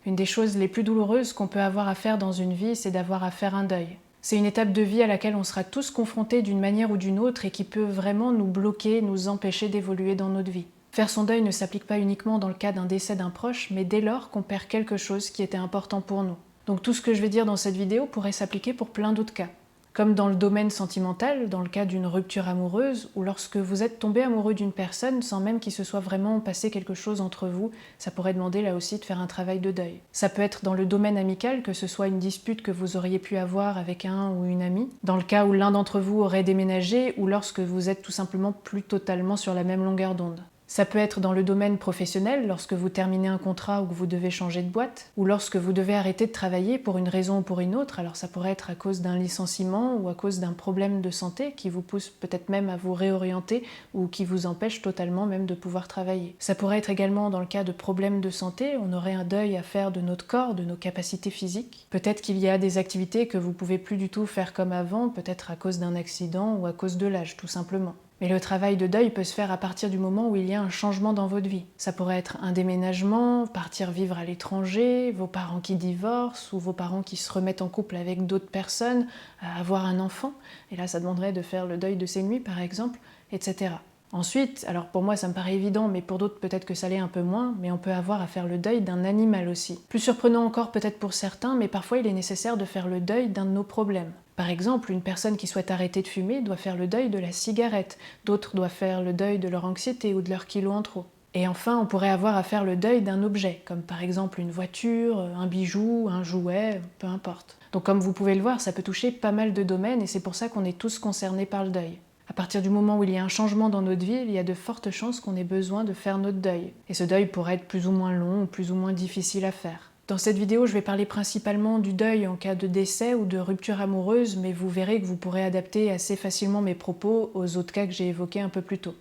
Une des choses les plus douloureuses qu'on peut avoir à faire dans une vie, c'est d'avoir à faire un deuil. C'est une étape de vie à laquelle on sera tous confrontés d'une manière ou d'une autre et qui peut vraiment nous bloquer, nous empêcher d'évoluer dans notre vie. Faire son deuil ne s'applique pas uniquement dans le cas d'un décès d'un proche, mais dès lors qu'on perd quelque chose qui était important pour nous. Donc tout ce que je vais dire dans cette vidéo pourrait s'appliquer pour plein d'autres cas. Comme dans le domaine sentimental, dans le cas d'une rupture amoureuse, ou lorsque vous êtes tombé amoureux d'une personne sans même qu'il se soit vraiment passé quelque chose entre vous, ça pourrait demander là aussi de faire un travail de deuil. Ça peut être dans le domaine amical, que ce soit une dispute que vous auriez pu avoir avec un ou une amie, dans le cas où l'un d'entre vous aurait déménagé, ou lorsque vous êtes tout simplement plus totalement sur la même longueur d'onde. Ça peut être dans le domaine professionnel, lorsque vous terminez un contrat ou que vous devez changer de boîte, ou lorsque vous devez arrêter de travailler pour une raison ou pour une autre, alors ça pourrait être à cause d'un licenciement ou à cause d'un problème de santé qui vous pousse peut-être même à vous réorienter ou qui vous empêche totalement même de pouvoir travailler. Ça pourrait être également dans le cas de problèmes de santé, on aurait un deuil à faire de notre corps, de nos capacités physiques. Peut-être qu'il y a des activités que vous pouvez plus du tout faire comme avant, peut-être à cause d'un accident ou à cause de l'âge tout simplement. Mais le travail de deuil peut se faire à partir du moment où il y a un changement dans votre vie. Ça pourrait être un déménagement, partir vivre à l'étranger, vos parents qui divorcent ou vos parents qui se remettent en couple avec d'autres personnes, avoir un enfant. Et là, ça demanderait de faire le deuil de ses nuits, par exemple, etc. Ensuite, alors pour moi ça me paraît évident, mais pour d'autres peut-être que ça l'est un peu moins, mais on peut avoir à faire le deuil d'un animal aussi. Plus surprenant encore peut-être pour certains, mais parfois il est nécessaire de faire le deuil d'un de nos problèmes. Par exemple, une personne qui souhaite arrêter de fumer doit faire le deuil de la cigarette, d'autres doivent faire le deuil de leur anxiété ou de leurs kilos en trop. Et enfin, on pourrait avoir à faire le deuil d'un objet, comme par exemple une voiture, un bijou, un jouet, peu importe. Donc comme vous pouvez le voir, ça peut toucher pas mal de domaines et c'est pour ça qu'on est tous concernés par le deuil. À partir du moment où il y a un changement dans notre vie, il y a de fortes chances qu'on ait besoin de faire notre deuil. Et ce deuil pourrait être plus ou moins long ou plus ou moins difficile à faire. Dans cette vidéo, je vais parler principalement du deuil en cas de décès ou de rupture amoureuse, mais vous verrez que vous pourrez adapter assez facilement mes propos aux autres cas que j'ai évoqués un peu plus tôt.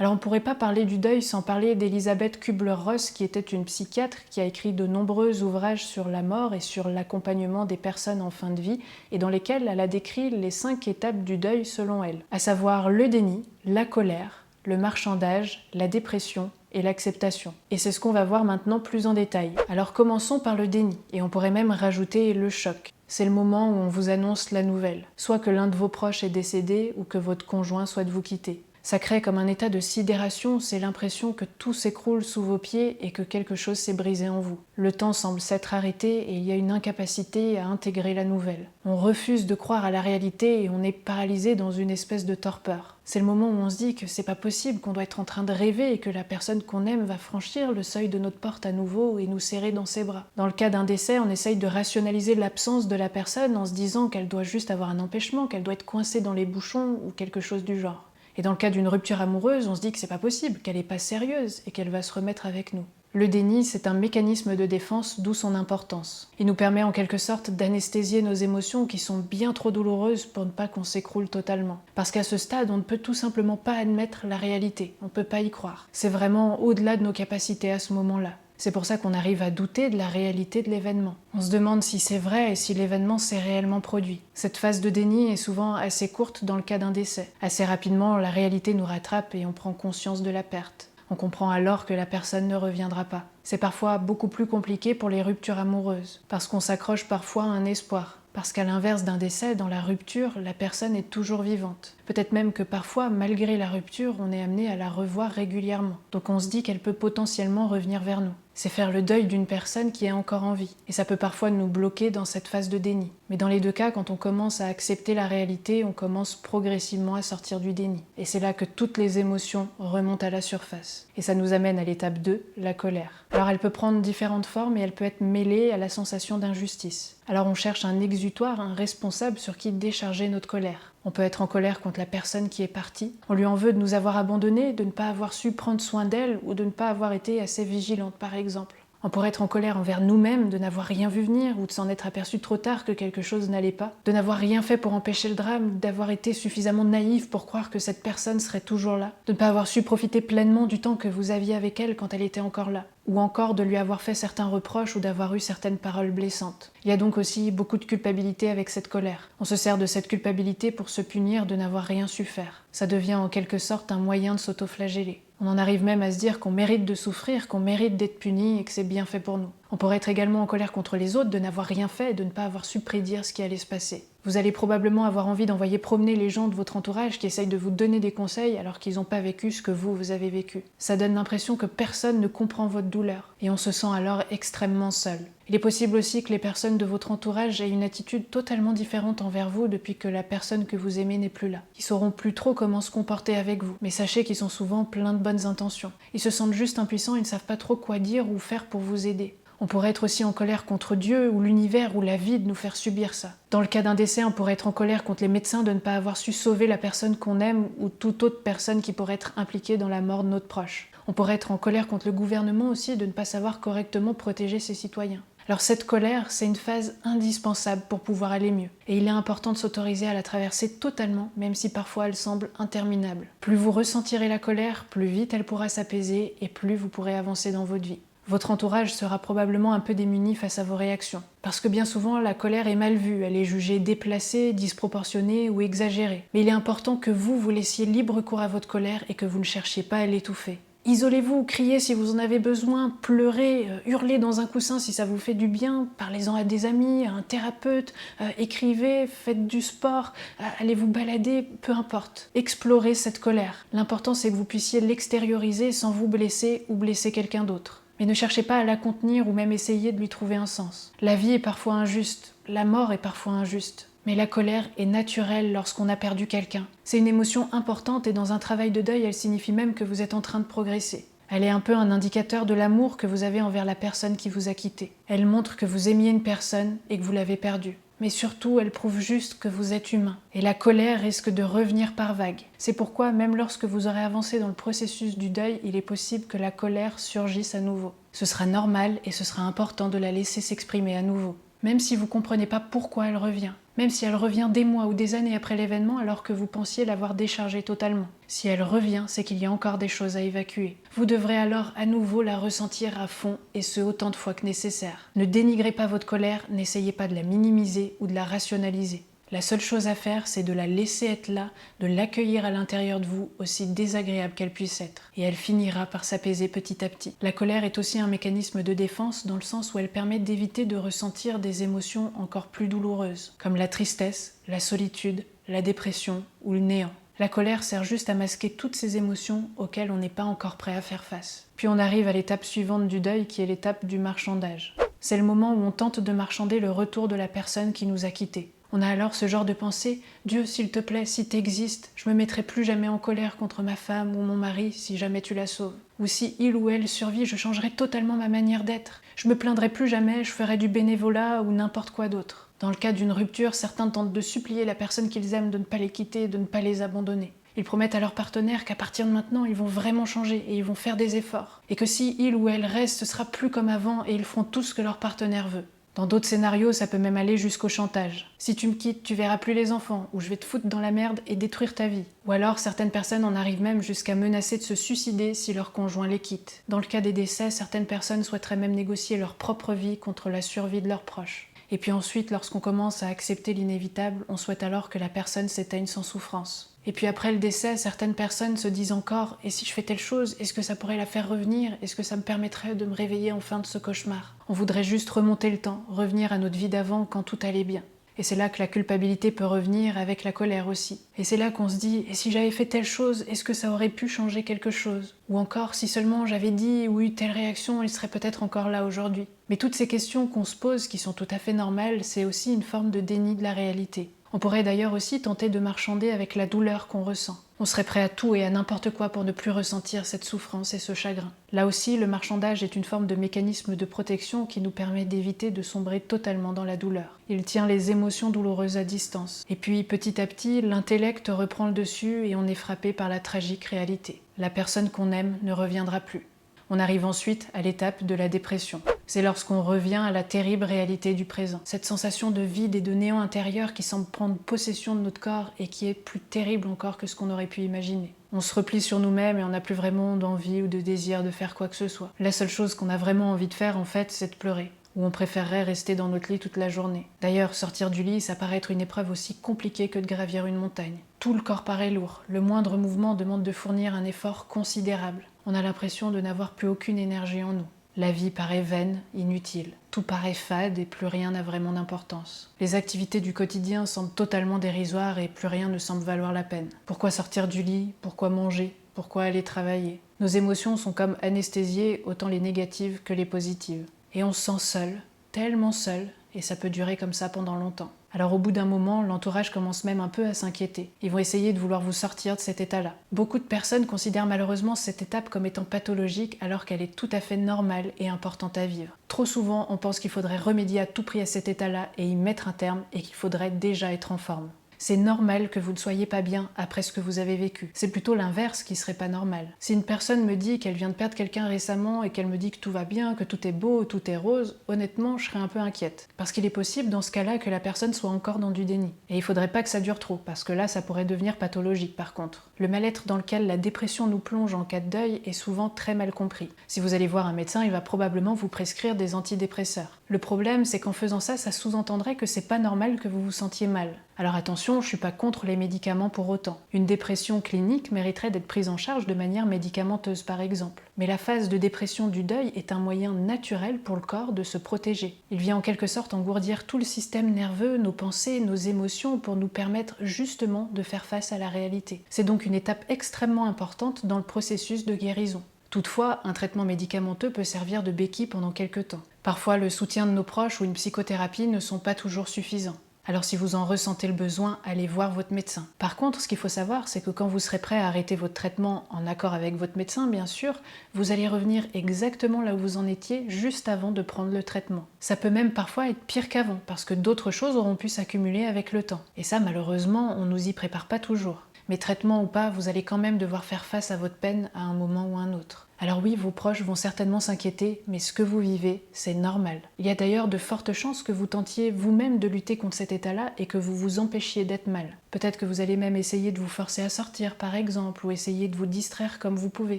Alors on ne pourrait pas parler du deuil sans parler d'Elisabeth Kübler-Ross, qui était une psychiatre qui a écrit de nombreux ouvrages sur la mort et sur l'accompagnement des personnes en fin de vie, et dans lesquels elle a décrit les 5 étapes du deuil selon elle, à savoir le déni, la colère, le marchandage, la dépression et l'acceptation. Et c'est ce qu'on va voir maintenant plus en détail. Alors commençons par le déni, et on pourrait même rajouter le choc. C'est le moment où on vous annonce la nouvelle, soit que l'un de vos proches est décédé ou que votre conjoint souhaite vous quitter. Ça crée comme un état de sidération, c'est l'impression que tout s'écroule sous vos pieds et que quelque chose s'est brisé en vous. Le temps semble s'être arrêté et il y a une incapacité à intégrer la nouvelle. On refuse de croire à la réalité et on est paralysé dans une espèce de torpeur. C'est le moment où on se dit que c'est pas possible, qu'on doit être en train de rêver et que la personne qu'on aime va franchir le seuil de notre porte à nouveau et nous serrer dans ses bras. Dans le cas d'un décès, on essaye de rationaliser l'absence de la personne en se disant qu'elle doit juste avoir un empêchement, qu'elle doit être coincée dans les bouchons ou quelque chose du genre. Et dans le cas d'une rupture amoureuse, on se dit que c'est pas possible, qu'elle est pas sérieuse et qu'elle va se remettre avec nous. Le déni, c'est un mécanisme de défense, d'où son importance. Il nous permet en quelque sorte d'anesthésier nos émotions qui sont bien trop douloureuses pour ne pas qu'on s'écroule totalement. Parce qu'à ce stade, on ne peut tout simplement pas admettre la réalité, on ne peut pas y croire. C'est vraiment au-delà de nos capacités à ce moment-là. C'est pour ça qu'on arrive à douter de la réalité de l'événement. On se demande si c'est vrai et si l'événement s'est réellement produit. Cette phase de déni est souvent assez courte dans le cas d'un décès. Assez rapidement, la réalité nous rattrape et on prend conscience de la perte. On comprend alors que la personne ne reviendra pas. C'est parfois beaucoup plus compliqué pour les ruptures amoureuses, parce qu'on s'accroche parfois à un espoir. Parce qu'à l'inverse d'un décès, dans la rupture, la personne est toujours vivante. Peut-être même que parfois, malgré la rupture, on est amené à la revoir régulièrement. Donc on se dit qu'elle peut potentiellement revenir vers nous. C'est faire le deuil d'une personne qui est encore en vie. Et ça peut parfois nous bloquer dans cette phase de déni. Mais dans les deux cas, quand on commence à accepter la réalité, on commence progressivement à sortir du déni. Et c'est là que toutes les émotions remontent à la surface. Et ça nous amène à l'étape 2, la colère. Alors elle peut prendre différentes formes et elle peut être mêlée à la sensation d'injustice. Alors on cherche un exutoire, un responsable sur qui décharger notre colère. On peut être en colère contre la personne qui est partie. On lui en veut de nous avoir abandonnés, de ne pas avoir su prendre soin d'elle ou de ne pas avoir été assez vigilante par exemple. On pourrait être en colère envers nous-mêmes, de n'avoir rien vu venir ou de s'en être aperçu trop tard que quelque chose n'allait pas, de n'avoir rien fait pour empêcher le drame, d'avoir été suffisamment naïf pour croire que cette personne serait toujours là, de ne pas avoir su profiter pleinement du temps que vous aviez avec elle quand elle était encore là, ou encore de lui avoir fait certains reproches ou d'avoir eu certaines paroles blessantes. Il y a donc aussi beaucoup de culpabilité avec cette colère. On se sert de cette culpabilité pour se punir de n'avoir rien su faire. Ça devient en quelque sorte un moyen de s'autoflageller. On en arrive même à se dire qu'on mérite de souffrir, qu'on mérite d'être puni et que c'est bien fait pour nous. On pourrait être également en colère contre les autres de n'avoir rien fait et de ne pas avoir su prédire ce qui allait se passer. Vous allez probablement avoir envie d'envoyer promener les gens de votre entourage qui essayent de vous donner des conseils alors qu'ils n'ont pas vécu ce que vous avez vécu. Ça donne l'impression que personne ne comprend votre douleur et on se sent alors extrêmement seul. Il est possible aussi que les personnes de votre entourage aient une attitude totalement différente envers vous depuis que la personne que vous aimez n'est plus là. Ils sauront plus trop comment se comporter avec vous, mais sachez qu'ils sont souvent pleins de bonnes intentions. Ils se sentent juste impuissants et ne savent pas trop quoi dire ou faire pour vous aider. On pourrait être aussi en colère contre Dieu ou l'univers ou la vie de nous faire subir ça. Dans le cas d'un décès, on pourrait être en colère contre les médecins de ne pas avoir su sauver la personne qu'on aime ou toute autre personne qui pourrait être impliquée dans la mort de notre proche. On pourrait être en colère contre le gouvernement aussi de ne pas savoir correctement protéger ses citoyens. Alors cette colère, c'est une phase indispensable pour pouvoir aller mieux. Et il est important de s'autoriser à la traverser totalement, même si parfois elle semble interminable. Plus vous ressentirez la colère, plus vite elle pourra s'apaiser et plus vous pourrez avancer dans votre vie. Votre entourage sera probablement un peu démuni face à vos réactions. Parce que bien souvent, la colère est mal vue, elle est jugée déplacée, disproportionnée ou exagérée. Mais il est important que vous laissiez libre cours à votre colère et que vous ne cherchiez pas à l'étouffer. Isolez-vous, criez si vous en avez besoin, pleurez, hurlez dans un coussin si ça vous fait du bien, parlez-en à des amis, à un thérapeute, écrivez, faites du sport, allez vous balader, peu importe. Explorez cette colère. L'important c'est que vous puissiez l'extérioriser sans vous blesser ou blesser quelqu'un d'autre. Mais ne cherchez pas à la contenir ou même essayer de lui trouver un sens. La vie est parfois injuste, la mort est parfois injuste. Mais la colère est naturelle lorsqu'on a perdu quelqu'un. C'est une émotion importante et dans un travail de deuil, elle signifie même que vous êtes en train de progresser. Elle est un peu un indicateur de l'amour que vous avez envers la personne qui vous a quitté. Elle montre que vous aimiez une personne et que vous l'avez perdue. Mais surtout, elle prouve juste que vous êtes humain. Et la colère risque de revenir par vagues. C'est pourquoi, même lorsque vous aurez avancé dans le processus du deuil, il est possible que la colère surgisse à nouveau. Ce sera normal et ce sera important de la laisser s'exprimer à nouveau. Même si vous ne comprenez pas pourquoi elle revient. Même si elle revient des mois ou des années après l'événement alors que vous pensiez l'avoir déchargée totalement. Si elle revient, c'est qu'il y a encore des choses à évacuer. Vous devrez alors à nouveau la ressentir à fond et ce autant de fois que nécessaire. Ne dénigrez pas votre colère, n'essayez pas de la minimiser ou de la rationaliser. La seule chose à faire, c'est de la laisser être là, de l'accueillir à l'intérieur de vous, aussi désagréable qu'elle puisse être. Et elle finira par s'apaiser petit à petit. La colère est aussi un mécanisme de défense dans le sens où elle permet d'éviter de ressentir des émotions encore plus douloureuses, comme la tristesse, la solitude, la dépression ou le néant. La colère sert juste à masquer toutes ces émotions auxquelles on n'est pas encore prêt à faire face. Puis on arrive à l'étape suivante du deuil qui est l'étape du marchandage. C'est le moment où on tente de marchander le retour de la personne qui nous a quittés. On a alors ce genre de pensée « Dieu, s'il te plaît, si t'existes, je me mettrai plus jamais en colère contre ma femme ou mon mari si jamais tu la sauves. Ou si il ou elle survit, je changerai totalement ma manière d'être. Je me plaindrai plus jamais, je ferai du bénévolat ou n'importe quoi d'autre. » Dans le cas d'une rupture, certains tentent de supplier la personne qu'ils aiment de ne pas les quitter, de ne pas les abandonner. Ils promettent à leur partenaire qu'à partir de maintenant, ils vont vraiment changer et ils vont faire des efforts. Et que si il ou elle reste, ce sera plus comme avant et ils feront tout ce que leur partenaire veut. Dans d'autres scénarios, ça peut même aller jusqu'au chantage. Si tu me quittes, tu verras plus les enfants, ou je vais te foutre dans la merde et détruire ta vie. Ou alors, certaines personnes en arrivent même jusqu'à menacer de se suicider si leur conjoint les quitte. Dans le cas des décès, certaines personnes souhaiteraient même négocier leur propre vie contre la survie de leurs proches. Et puis ensuite, lorsqu'on commence à accepter l'inévitable, on souhaite alors que la personne s'éteigne sans souffrance. Et puis après le décès, certaines personnes se disent encore « Et si je fais telle chose, est-ce que ça pourrait la faire revenir? Est-ce que ça me permettrait de me réveiller enfin de ce cauchemar ?» On voudrait juste remonter le temps, revenir à notre vie d'avant quand tout allait bien. Et c'est là que la culpabilité peut revenir avec la colère aussi. Et c'est là qu'on se dit « Et si j'avais fait telle chose, est-ce que ça aurait pu changer quelque chose ?» Ou encore « Si seulement j'avais dit ou eu telle réaction, il serait peut-être encore là aujourd'hui. » Mais toutes ces questions qu'on se pose, qui sont tout à fait normales, c'est aussi une forme de déni de la réalité. On pourrait d'ailleurs aussi tenter de marchander avec la douleur qu'on ressent. On serait prêt à tout et à n'importe quoi pour ne plus ressentir cette souffrance et ce chagrin. Là aussi, le marchandage est une forme de mécanisme de protection qui nous permet d'éviter de sombrer totalement dans la douleur. Il tient les émotions douloureuses à distance. Et puis, petit à petit, l'intellect reprend le dessus et on est frappé par la tragique réalité. La personne qu'on aime ne reviendra plus. On arrive ensuite à l'étape de la dépression. C'est lorsqu'on revient à la terrible réalité du présent. Cette sensation de vide et de néant intérieur qui semble prendre possession de notre corps et qui est plus terrible encore que ce qu'on aurait pu imaginer. On se replie sur nous-mêmes et on n'a plus vraiment d'envie ou de désir de faire quoi que ce soit. La seule chose qu'on a vraiment envie de faire en fait, c'est de pleurer. Ou on préférerait rester dans notre lit toute la journée. D'ailleurs, sortir du lit, ça paraît être une épreuve aussi compliquée que de gravir une montagne. Tout le corps paraît lourd, le moindre mouvement demande de fournir un effort considérable. On a l'impression de n'avoir plus aucune énergie en nous. La vie paraît vaine, inutile. Tout paraît fade et plus rien n'a vraiment d'importance. Les activités du quotidien semblent totalement dérisoires et plus rien ne semble valoir la peine. Pourquoi sortir du lit? Pourquoi manger? Pourquoi aller travailler? Nos émotions sont comme anesthésiées, autant les négatives que les positives. Et on se sent seul, tellement seul, et ça peut durer comme ça pendant longtemps. Alors au bout d'un moment, l'entourage commence même un peu à s'inquiéter. Ils vont essayer de vouloir vous sortir de cet état-là. Beaucoup de personnes considèrent malheureusement cette étape comme étant pathologique alors qu'elle est tout à fait normale et importante à vivre. Trop souvent, on pense qu'il faudrait remédier à tout prix à cet état-là et y mettre un terme et qu'il faudrait déjà être en forme. C'est normal que vous ne soyez pas bien après ce que vous avez vécu. C'est plutôt l'inverse qui serait pas normal. Si une personne me dit qu'elle vient de perdre quelqu'un récemment et qu'elle me dit que tout va bien, que tout est beau, tout est rose, honnêtement, je serais un peu inquiète. Parce qu'il est possible dans ce cas-là que la personne soit encore dans du déni. Et il faudrait pas que ça dure trop, parce que là, ça pourrait devenir pathologique par contre. Le mal-être dans lequel la dépression nous plonge en cas de deuil est souvent très mal compris. Si vous allez voir un médecin, il va probablement vous prescrire des antidépresseurs. Le problème, c'est qu'en faisant ça, ça sous-entendrait que c'est pas normal que vous vous sentiez mal. Alors attention, je suis pas contre les médicaments pour autant. Une dépression clinique mériterait d'être prise en charge de manière médicamenteuse par exemple. Mais la phase de dépression du deuil est un moyen naturel pour le corps de se protéger. Il vient en quelque sorte engourdir tout le système nerveux, nos pensées, nos émotions pour nous permettre justement de faire face à la réalité. C'est donc une étape extrêmement importante dans le processus de guérison. Toutefois, un traitement médicamenteux peut servir de béquille pendant quelques temps. Parfois, le soutien de nos proches ou une psychothérapie ne sont pas toujours suffisants. Alors si vous en ressentez le besoin, allez voir votre médecin. Par contre, ce qu'il faut savoir, c'est que quand vous serez prêt à arrêter votre traitement en accord avec votre médecin, bien sûr, vous allez revenir exactement là où vous en étiez juste avant de prendre le traitement. Ça peut même parfois être pire qu'avant, parce que d'autres choses auront pu s'accumuler avec le temps. Et ça, malheureusement, on nous y prépare pas toujours. Mais traitement ou pas, vous allez quand même devoir faire face à votre peine à un moment ou un autre. Alors oui, vos proches vont certainement s'inquiéter, mais ce que vous vivez, c'est normal. Il y a d'ailleurs de fortes chances que vous tentiez vous-même de lutter contre cet état-là et que vous vous empêchiez d'être mal. Peut-être que vous allez même essayer de vous forcer à sortir, par exemple, ou essayer de vous distraire comme vous pouvez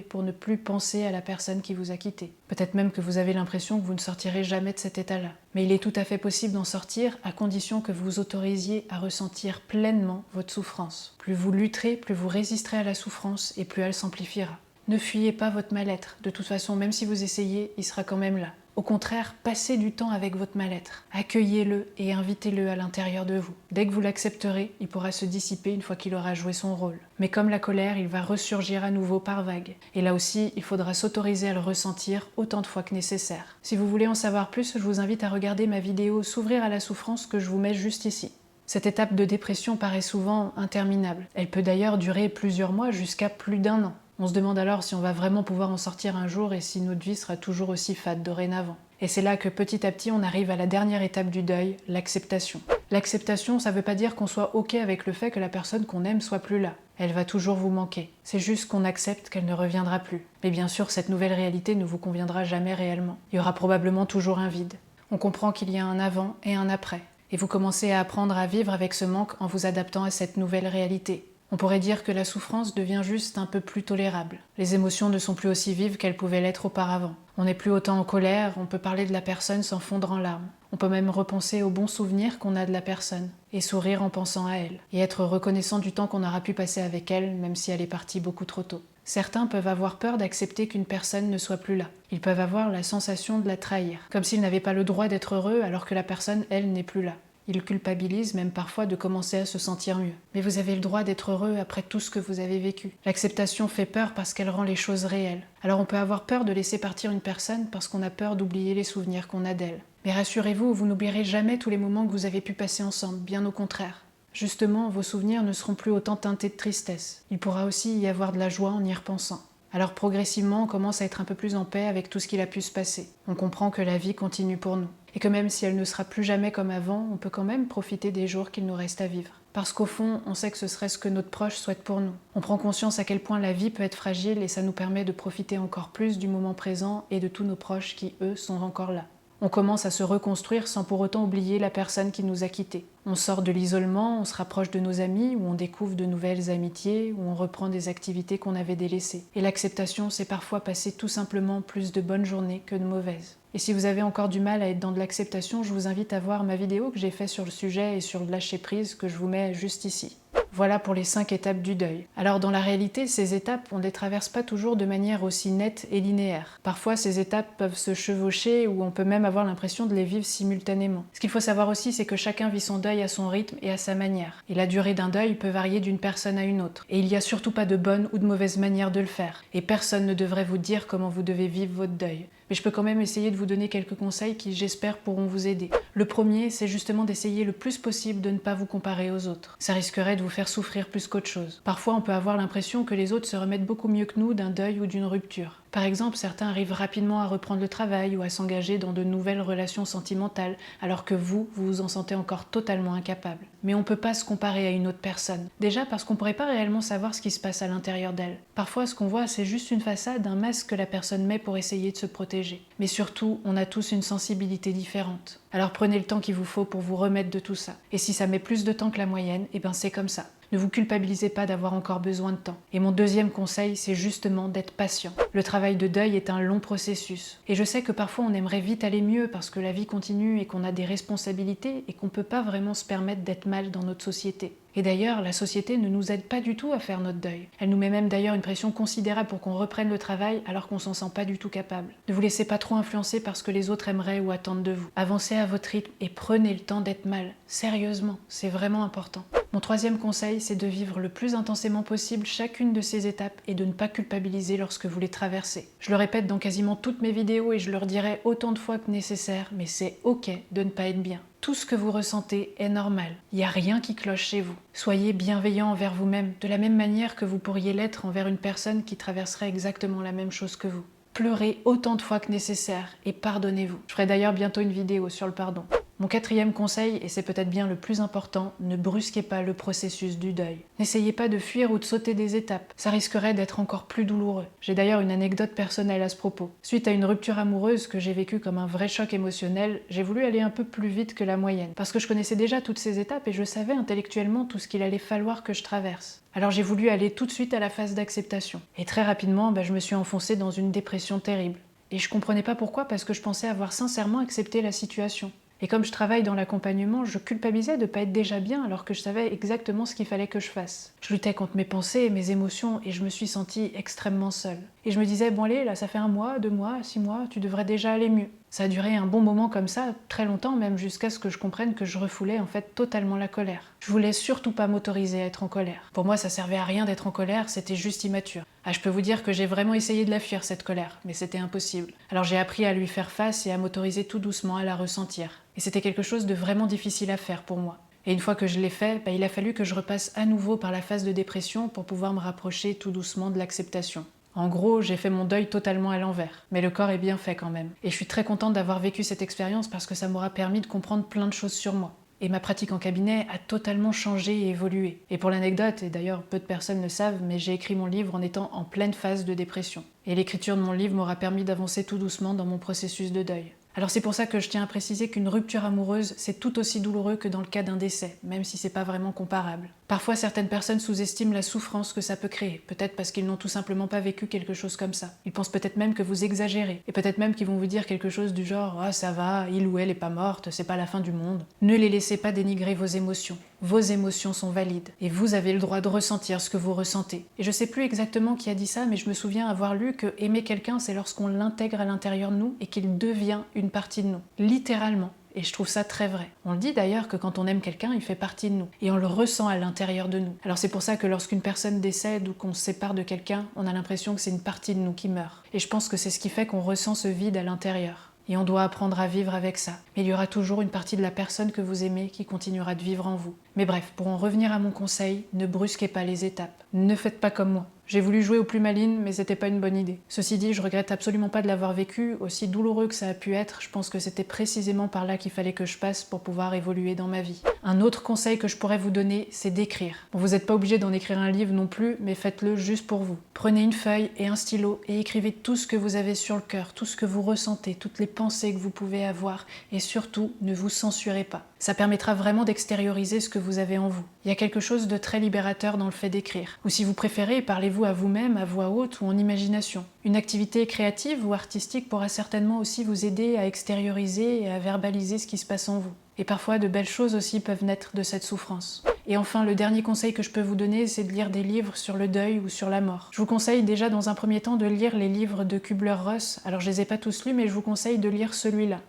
pour ne plus penser à la personne qui vous a quitté. Peut-être même que vous avez l'impression que vous ne sortirez jamais de cet état-là. Mais il est tout à fait possible d'en sortir à condition que vous vous autorisiez à ressentir pleinement votre souffrance. Plus vous lutterez, plus vous résisterez à la souffrance et plus elle s'amplifiera. Ne fuyez pas votre mal-être. De toute façon, même si vous essayez, il sera quand même là. Au contraire, passez du temps avec votre mal-être. Accueillez-le et invitez-le à l'intérieur de vous. Dès que vous l'accepterez, il pourra se dissiper une fois qu'il aura joué son rôle. Mais comme la colère, il va ressurgir à nouveau par vagues. Et là aussi, il faudra s'autoriser à le ressentir autant de fois que nécessaire. Si vous voulez en savoir plus, je vous invite à regarder ma vidéo « S'ouvrir à la souffrance » que je vous mets juste ici. Cette étape de dépression paraît souvent interminable. Elle peut d'ailleurs durer plusieurs mois jusqu'à plus d'1 an. On se demande alors si on va vraiment pouvoir en sortir un jour et si notre vie sera toujours aussi fade dorénavant. Et c'est là que petit à petit on arrive à la dernière étape du deuil, l'acceptation. L'acceptation, ça veut pas dire qu'on soit ok avec le fait que la personne qu'on aime soit plus là. Elle va toujours vous manquer. C'est juste qu'on accepte qu'elle ne reviendra plus. Mais bien sûr, cette nouvelle réalité ne vous conviendra jamais réellement. Il y aura probablement toujours un vide. On comprend qu'il y a un avant et un après. Et vous commencez à apprendre à vivre avec ce manque en vous adaptant à cette nouvelle réalité. On pourrait dire que la souffrance devient juste un peu plus tolérable. Les émotions ne sont plus aussi vives qu'elles pouvaient l'être auparavant. On n'est plus autant en colère, on peut parler de la personne sans fondre en larmes. On peut même repenser aux bons souvenirs qu'on a de la personne, et sourire en pensant à elle, et être reconnaissant du temps qu'on aura pu passer avec elle, même si elle est partie beaucoup trop tôt. Certains peuvent avoir peur d'accepter qu'une personne ne soit plus là. Ils peuvent avoir la sensation de la trahir, comme s'ils n'avaient pas le droit d'être heureux alors que la personne, elle, n'est plus là. Ils culpabilisent même parfois de commencer à se sentir mieux. Mais vous avez le droit d'être heureux après tout ce que vous avez vécu. L'acceptation fait peur parce qu'elle rend les choses réelles. Alors on peut avoir peur de laisser partir une personne parce qu'on a peur d'oublier les souvenirs qu'on a d'elle. Mais rassurez-vous, vous n'oublierez jamais tous les moments que vous avez pu passer ensemble, bien au contraire. Justement, vos souvenirs ne seront plus autant teintés de tristesse. Il pourra aussi y avoir de la joie en y repensant. Alors progressivement, on commence à être un peu plus en paix avec tout ce qu'il a pu se passer. On comprend que la vie continue pour nous. Et que même si elle ne sera plus jamais comme avant, on peut quand même profiter des jours qu'il nous reste à vivre. Parce qu'au fond, on sait que ce serait ce que notre proche souhaite pour nous. On prend conscience à quel point la vie peut être fragile et ça nous permet de profiter encore plus du moment présent et de tous nos proches qui, eux, sont encore là. On commence à se reconstruire sans pour autant oublier la personne qui nous a quittés. On sort de l'isolement, on se rapproche de nos amis, où on découvre de nouvelles amitiés, où on reprend des activités qu'on avait délaissées. Et l'acceptation, c'est parfois passer tout simplement plus de bonnes journées que de mauvaises. Et si vous avez encore du mal à être dans de l'acceptation, je vous invite à voir ma vidéo que j'ai faite sur le sujet et sur le lâcher prise que je vous mets juste ici. Voilà pour les 5 étapes du deuil. Alors dans la réalité, ces étapes, on ne les traverse pas toujours de manière aussi nette et linéaire. Parfois, ces étapes peuvent se chevaucher ou on peut même avoir l'impression de les vivre simultanément. Ce qu'il faut savoir aussi, c'est que chacun vit son deuil à son rythme et à sa manière. Et la durée d'un deuil peut varier d'une personne à une autre. Et il n'y a surtout pas de bonne ou de mauvaise manière de le faire. Et personne ne devrait vous dire comment vous devez vivre votre deuil. Mais je peux quand même essayer de vous donner quelques conseils qui, j'espère, pourront vous aider. Le premier, c'est justement d'essayer le plus possible de ne pas vous comparer aux autres. Ça risquerait de vous faire souffrir plus qu'autre chose. Parfois, on peut avoir l'impression que les autres se remettent beaucoup mieux que nous d'un deuil ou d'une rupture. Par exemple, certains arrivent rapidement à reprendre le travail ou à s'engager dans de nouvelles relations sentimentales, alors que vous vous en sentez encore totalement incapable. Mais on ne peut pas se comparer à une autre personne. Déjà parce qu'on ne pourrait pas réellement savoir ce qui se passe à l'intérieur d'elle. Parfois, ce qu'on voit, c'est juste une façade, un masque que la personne met pour essayer de se protéger. Mais surtout, on a tous une sensibilité différente. Alors prenez le temps qu'il vous faut pour vous remettre de tout ça. Et si ça met plus de temps que la moyenne, eh ben c'est comme ça. Ne vous culpabilisez pas d'avoir encore besoin de temps. Et mon deuxième conseil, c'est justement d'être patient. Le travail de deuil est un long processus. Et je sais que parfois on aimerait vite aller mieux parce que la vie continue et qu'on a des responsabilités et qu'on ne peut pas vraiment se permettre d'être mal dans notre société. Et d'ailleurs, la société ne nous aide pas du tout à faire notre deuil. Elle nous met même d'ailleurs une pression considérable pour qu'on reprenne le travail alors qu'on s'en sent pas du tout capable. Ne vous laissez pas trop influencer par ce que les autres aimeraient ou attendent de vous. Avancez à votre rythme et prenez le temps d'être mal. Sérieusement, c'est vraiment important. Mon troisième conseil, c'est de vivre le plus intensément possible chacune de ces étapes et de ne pas culpabiliser lorsque vous les traversez. Je le répète dans quasiment toutes mes vidéos et je le redirai autant de fois que nécessaire, mais c'est ok de ne pas être bien. Tout ce que vous ressentez est normal. Il n'y a rien qui cloche chez vous. Soyez bienveillant envers vous-même, de la même manière que vous pourriez l'être envers une personne qui traverserait exactement la même chose que vous. Pleurez autant de fois que nécessaire et pardonnez-vous. Je ferai d'ailleurs bientôt une vidéo sur le pardon. Mon quatrième conseil, et c'est peut-être bien le plus important, ne brusquez pas le processus du deuil. N'essayez pas de fuir ou de sauter des étapes, ça risquerait d'être encore plus douloureux. J'ai d'ailleurs une anecdote personnelle à ce propos. Suite à une rupture amoureuse que j'ai vécue comme un vrai choc émotionnel, j'ai voulu aller un peu plus vite que la moyenne, parce que je connaissais déjà toutes ces étapes et je savais intellectuellement tout ce qu'il allait falloir que je traverse. Alors j'ai voulu aller tout de suite à la phase d'acceptation. Et très rapidement, je me suis enfoncée dans une dépression terrible. Et je comprenais pas pourquoi, parce que je pensais avoir sincèrement accepté la situation. Et comme je travaille dans l'accompagnement, je culpabilisais de ne pas être déjà bien alors que je savais exactement ce qu'il fallait que je fasse. Je luttais contre mes pensées et mes émotions et je me suis sentie extrêmement seule. Et je me disais, bon allez, là ça fait 1 mois, 2 mois, 6 mois, tu devrais déjà aller mieux. Ça a duré un bon moment comme ça, très longtemps même, jusqu'à ce que je comprenne que je refoulais en fait totalement la colère. Je voulais surtout pas m'autoriser à être en colère. Pour moi, ça servait à rien d'être en colère, c'était juste immature. Ah, je peux vous dire que j'ai vraiment essayé de la fuir, cette colère, mais c'était impossible. Alors j'ai appris à lui faire face et à m'autoriser tout doucement à la ressentir. Et c'était quelque chose de vraiment difficile à faire pour moi. Et une fois que je l'ai fait, il a fallu que je repasse à nouveau par la phase de dépression pour pouvoir me rapprocher tout doucement de l'acceptation. En gros, j'ai fait mon deuil totalement à l'envers, mais le corps est bien fait quand même. Et je suis très contente d'avoir vécu cette expérience parce que ça m'aura permis de comprendre plein de choses sur moi. Et ma pratique en cabinet a totalement changé et évolué. Et pour l'anecdote, et d'ailleurs peu de personnes le savent, mais j'ai écrit mon livre en étant en pleine phase de dépression. Et l'écriture de mon livre m'aura permis d'avancer tout doucement dans mon processus de deuil. Alors c'est pour ça que je tiens à préciser qu'une rupture amoureuse, c'est tout aussi douloureux que dans le cas d'un décès, même si c'est pas vraiment comparable. Parfois, certaines personnes sous-estiment la souffrance que ça peut créer, peut-être parce qu'ils n'ont tout simplement pas vécu quelque chose comme ça. Ils pensent peut-être même que vous exagérez, et peut-être même qu'ils vont vous dire quelque chose du genre « Ah, ça va, il ou elle est pas morte, c'est pas la fin du monde ». Ne les laissez pas dénigrer vos émotions. Vos émotions sont valides, et vous avez le droit de ressentir ce que vous ressentez. Et je sais plus exactement qui a dit ça, mais je me souviens avoir lu que aimer quelqu'un, c'est lorsqu'on l'intègre à l'intérieur de nous et qu'il devient une partie de nous. Littéralement. Et je trouve ça très vrai. On le dit d'ailleurs que quand on aime quelqu'un, il fait partie de nous. Et on le ressent à l'intérieur de nous. Alors c'est pour ça que lorsqu'une personne décède ou qu'on se sépare de quelqu'un, on a l'impression que c'est une partie de nous qui meurt. Et je pense que c'est ce qui fait qu'on ressent ce vide à l'intérieur. Et on doit apprendre à vivre avec ça. Mais il y aura toujours une partie de la personne que vous aimez qui continuera de vivre en vous. Mais bref, pour en revenir à mon conseil, ne brusquez pas les étapes. Ne faites pas comme moi. J'ai voulu jouer au plus maligne, mais c'était pas une bonne idée. Ceci dit, je regrette absolument pas de l'avoir vécu, aussi douloureux que ça a pu être, je pense que c'était précisément par là qu'il fallait que je passe pour pouvoir évoluer dans ma vie. Un autre conseil que je pourrais vous donner, c'est d'écrire. Bon, vous n'êtes pas obligé d'en écrire un livre non plus, mais faites-le juste pour vous. Prenez une feuille et un stylo et écrivez tout ce que vous avez sur le cœur, tout ce que vous ressentez, toutes les pensées que vous pouvez avoir, et surtout, ne vous censurez pas. Ça permettra vraiment d'extérioriser ce que vous avez en vous. Il y a quelque chose de très libérateur dans le fait d'écrire. Ou si vous préférez, parlez-vous à vous-même, à voix haute ou en imagination. Une activité créative ou artistique pourra certainement aussi vous aider à extérioriser et à verbaliser ce qui se passe en vous. Et parfois, de belles choses aussi peuvent naître de cette souffrance. Et enfin, le dernier conseil que je peux vous donner, c'est de lire des livres sur le deuil ou sur la mort. Je vous conseille déjà dans un premier temps de lire les livres de Kübler-Ross. Alors je les ai pas tous lus, mais je vous conseille de lire celui-là.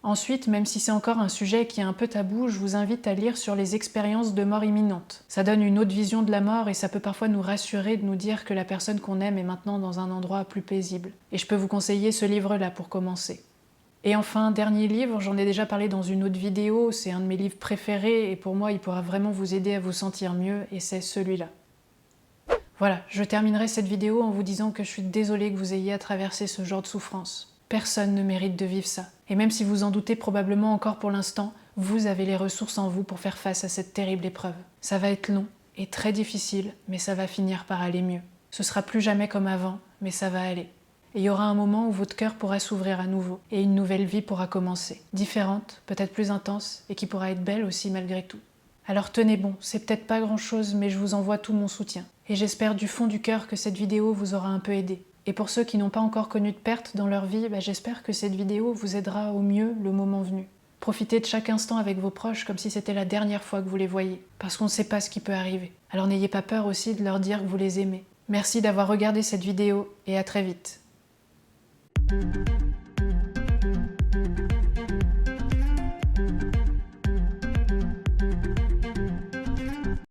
Ensuite, même si c'est encore un sujet qui est un peu tabou, je vous invite à lire sur les expériences de mort imminente. Ça donne une autre vision de la mort et ça peut parfois nous rassurer de nous dire que la personne qu'on aime est maintenant dans un endroit plus paisible. Et je peux vous conseiller ce livre-là pour commencer. Et enfin, dernier livre, j'en ai déjà parlé dans une autre vidéo, c'est un de mes livres préférés et pour moi il pourra vraiment vous aider à vous sentir mieux et c'est celui-là. Voilà, je terminerai cette vidéo en vous disant que je suis désolée que vous ayez à traverser ce genre de souffrance. Personne ne mérite de vivre ça. Et même si vous en doutez probablement encore pour l'instant, vous avez les ressources en vous pour faire face à cette terrible épreuve. Ça va être long et très difficile, mais ça va finir par aller mieux. Ce sera plus jamais comme avant, mais ça va aller. Et il y aura un moment où votre cœur pourra s'ouvrir à nouveau et une nouvelle vie pourra commencer. Différente, peut-être plus intense et qui pourra être belle aussi malgré tout. Alors tenez bon, c'est peut-être pas grand-chose, mais je vous envoie tout mon soutien. Et j'espère du fond du cœur que cette vidéo vous aura un peu aidé. Et pour ceux qui n'ont pas encore connu de perte dans leur vie, j'espère que cette vidéo vous aidera au mieux le moment venu. Profitez de chaque instant avec vos proches comme si c'était la dernière fois que vous les voyiez, parce qu'on ne sait pas ce qui peut arriver. Alors n'ayez pas peur aussi de leur dire que vous les aimez. Merci d'avoir regardé cette vidéo et à très vite.